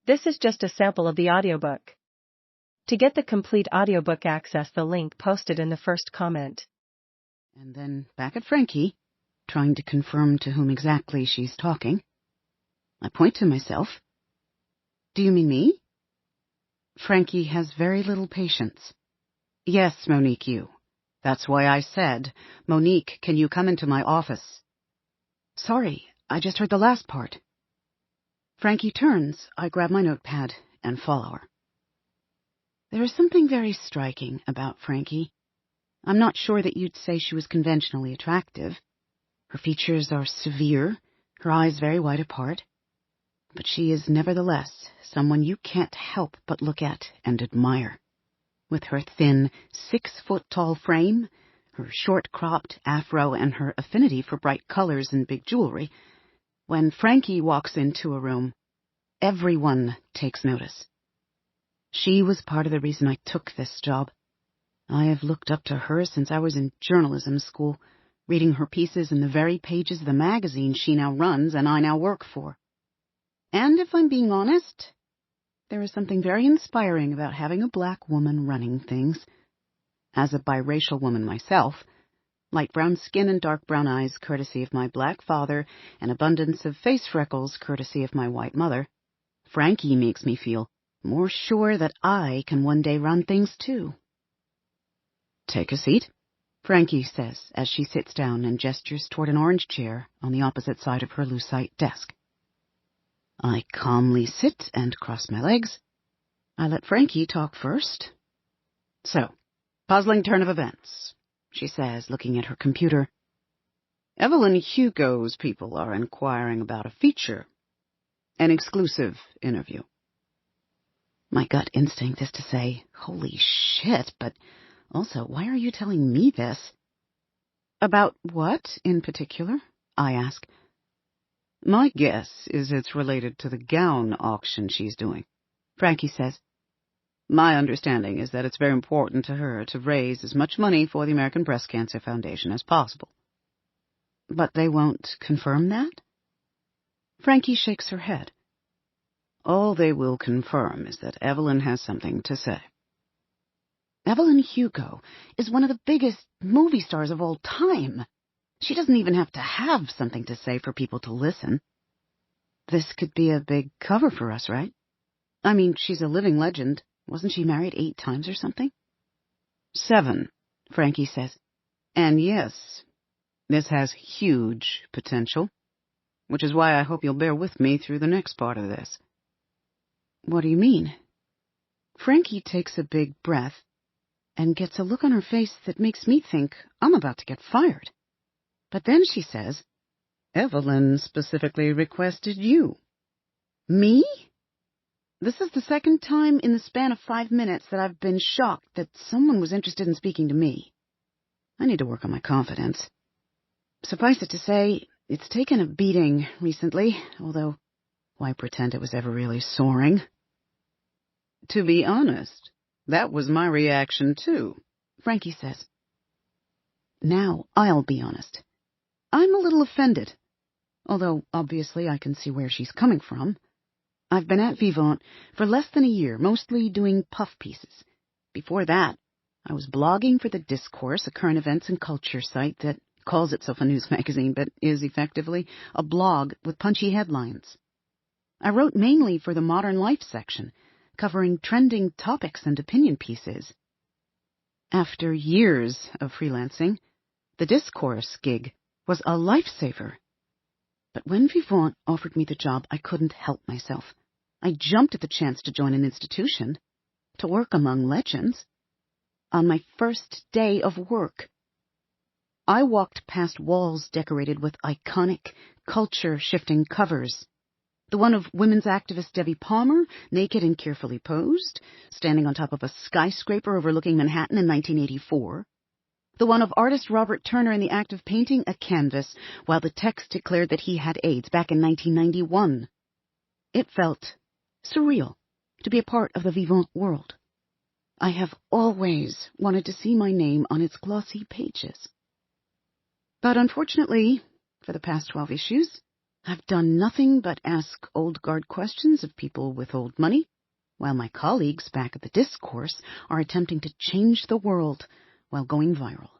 This is just a sample of the audiobook. To get the complete audiobook, access the link posted in the first comment. And then back at Frankie, trying to confirm to whom exactly she's talking. I point to myself. Do you mean me? Frankie has very little patience. Yes, Monique, you. That's why I said, Monique, can you come into my office? Sorry, I just heard the last part. Frankie turns, I grab my notepad and follow her. There is something very striking about Frankie. I'm not sure that you'd say she was conventionally attractive. Her features are severe, her eyes very wide apart. But she is nevertheless someone you can't help but look at and admire. With her thin, 6-foot-tall frame, her short-cropped afro, and her affinity for bright colors and big jewelry, when Frankie walks into a room, everyone takes notice. She was part of the reason I took this job. I have looked up to her since I was in journalism school, reading her pieces in the very pages of the magazine she now runs and I now work for. And if I'm being honest, there is something very inspiring about having a black woman running things. As a biracial woman myself, light brown skin and dark brown eyes courtesy of my black father, and abundance of face freckles courtesy of my white mother, Frankie makes me feel more sure that I can one day run things too. Take a seat, Frankie says as she sits down and gestures toward an orange chair on the opposite side of her lucite desk. I calmly sit and cross my legs. I let Frankie talk first. So, puzzling turn of events, she says, looking at her computer. Evelyn Hugo's people are inquiring about a feature, an exclusive interview. My gut instinct is to say, holy shit, but also, why are you telling me this? About what, in particular? I ask. My guess is it's related to the gown auction she's doing, Frankie says. My understanding is that it's very important to her to raise as much money for the American Breast Cancer Foundation as possible. But they won't confirm that? Frankie shakes her head. All they will confirm is that Evelyn has something to say. Evelyn Hugo is one of the biggest movie stars of all time. She doesn't even have to have something to say for people to listen. This could be a big cover for us, right? I mean, she's a living legend. Wasn't she married 8 times or something? 7, Frankie says. And yes, this has huge potential, which is why I hope you'll bear with me through the next part of this. What do you mean? Frankie takes a big breath and gets a look on her face that makes me think I'm about to get fired. But then she says, Evelyn specifically requested you. Me? This is the second time in the span of 5 minutes that I've been shocked that someone was interested in speaking to me. I need to work on my confidence. Suffice it to say, it's taken a beating recently, although why pretend it was ever really soaring? To be honest, that was my reaction too, Frankie says. Now I'll be honest. I'm a little offended, although obviously I can see where she's coming from. I've been at Vivant for less than a year, mostly doing puff pieces. Before that, I was blogging for The Discourse, a current events and culture site that calls itself a news magazine but is effectively a blog with punchy headlines. I wrote mainly for the Modern Life section, covering trending topics and opinion pieces. After years of freelancing, the Discourse gig was a lifesaver. But when Vivant offered me the job, I couldn't help myself. I jumped at the chance to join an institution, to work among legends. On my first day of work, I walked past walls decorated with iconic, culture-shifting covers. The one of women's activist Debbie Palmer, naked and carefully posed, standing on top of a skyscraper overlooking Manhattan in 1984. The one of artist Robert Turner in the act of painting a canvas while the text declared that he had AIDS back in 1991. It felt surreal to be a part of the Vivant world. I have always wanted to see my name on its glossy pages. But unfortunately, for the past 12 issues, I've done nothing but ask old guard questions of people with old money, while my colleagues back at the discourse are attempting to change the world while going viral.